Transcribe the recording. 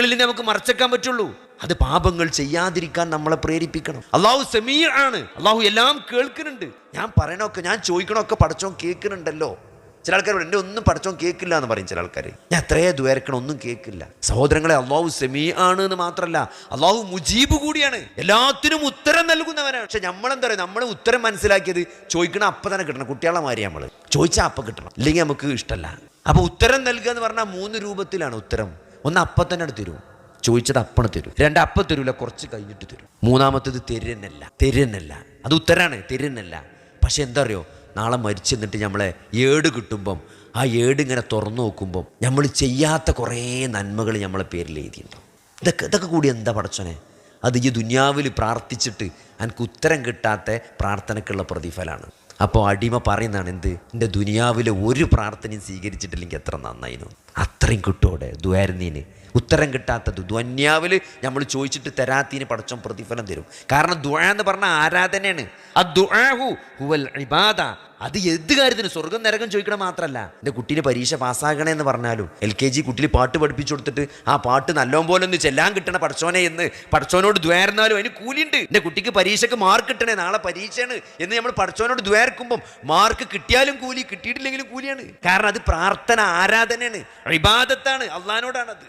തെറ്റുകളിൽ നമുക്ക് മറച്ചേക്കാൻ പറ്റുള്ളൂ. അത് പാപങ്ങൾ ചെയ്യാതിരിക്കാൻ നമ്മളെ പ്രേരിപ്പിക്കണം. അള്ളാഹു സമീഅ ആണ്, അള്ളാഹു എല്ലാം കേൾക്കുന്നുണ്ട്. ഞാൻ പറയണൊക്കെ, ഞാൻ ചോദിക്കണമൊക്കെ പടച്ചോൻ കേൾക്കുന്നുണ്ടല്ലോ. ചില ആൾക്കാർ എൻ്റെ ഒന്നും പടച്ചോൻ കേൾക്കില്ല എന്ന് പറയും. ചില ആൾക്കാർ ഞാൻ എത്രയോ ദ്വാരക്കണം ഒന്നും കേൾക്കില്ല. സഹോദരങ്ങളെ, അള്ളാഹു സമീഅ ആണ് എന്ന് മാത്രമല്ല, അള്ളാഹു മുജീബ് കൂടിയാണ്, എല്ലാത്തിനും ഉത്തരം നൽകുന്നവനാണ്. പക്ഷെ നമ്മളെന്താ പറയുക, നമ്മൾ ഉത്തരം മനസ്സിലാക്കിയത് ചോദിക്കണം അപ്പം തന്നെ കിട്ടണം. കുട്ടികളെ മാറി നമ്മൾ ചോദിച്ചാൽ അപ്പം കിട്ടണം, ഇല്ലെങ്കിൽ നമുക്ക് ഇഷ്ടമല്ല. അപ്പോൾ ഉത്തരം നൽകുക എന്ന് പറഞ്ഞാൽ 3 രൂപത്തിലാണ് ഉത്തരം. ഒന്ന് അപ്പം തന്നെ തരും, ചോദിച്ചത് അപ്പണ് തരും. 2 അപ്പം തരൂല, കുറച്ച് കഴിഞ്ഞിട്ട് തരും. 3-മത്തേത് തരുന്നല്ല, അത് ഉത്തരാണ്, തരുന്നല്ല. പക്ഷെ എന്താ അറിയോ, നാളെ മരിച്ചെന്നിട്ട് നമ്മളെ ഏട് കിട്ടുമ്പം ആ ഏട് ഇങ്ങനെ തുറന്നു നോക്കുമ്പം നമ്മൾ ചെയ്യാത്ത കുറേ നന്മകൾ നമ്മളെ പേരിൽ എഴുതിയിട്ടുണ്ടാവും. ഇതൊക്കെ കൂടി എന്താ പടച്ചോനെ, അത് ഈ ദുനിയാവിൽ പ്രാർത്ഥിച്ചിട്ട് എനിക്ക് ഉത്തരം കിട്ടാത്ത പ്രാർത്ഥനയ്ക്കുള്ള പ്രതിഫലമാണ്. അപ്പോൾ അടിമ പറയുന്നതാണ്, എന്ത്, എൻ്റെ ദുനിയാവിലെ ഒരു പ്രാർത്ഥനയും സ്വീകരിച്ചിട്ടില്ലെങ്കിൽ എത്ര നന്നായിരുന്നു. അത്രയും കിട്ടോടെ ദുആരുന്നീന്. ഉത്തരം കിട്ടാത്തത് ദുനിയാവിൽ നമ്മൾ ചോദിച്ചിട്ട് തരാത്തീന് പടച്ചോൻ പ്രതിഫലം തരും. കാരണം ദുആ എന്ന് പറഞ്ഞാൽ ആരാധനയാണ്. അദ്ദുആഹു ഹുവൽ ഇബാദ. അത് ഏത് കാര്യത്തിന്, സ്വർഗം നരകം ചോദിക്കണം മാത്രമല്ല, എൻ്റെ കുട്ടീനെ പരീക്ഷ പാസ്സാകണേ എന്ന് പറഞ്ഞാലും LKG കുട്ടിയിൽ പാട്ട് പഠിപ്പിച്ചു കൊടുത്തിട്ട് ആ പാട്ട് നല്ലോണം പോലെ ഒന്ന് ചെല്ലാൻ കിട്ടണ പടച്ചോനെ എന്ന് പടച്ചോനോട് ദ്വാരുന്നാലും അതിന് കൂലിയുണ്ട്. എൻ്റെ കുട്ടിക്ക് പരീക്ഷയ്ക്ക് മാർക്ക് കിട്ടണേ, നാളെ പരീക്ഷയാണ് എന്ന് നമ്മൾ പടച്ചോനോട് ദ്വാരക്കുമ്പം മാർക്ക് കിട്ടിയാലും കൂലി, കിട്ടിയിട്ടില്ലെങ്കിലും കൂലിയാണ്. കാരണം അത് പ്രാർത്ഥന, ആരാധനയാണ്, ഇബാദത്താണ്, അള്ളാഹിനോടാണത്.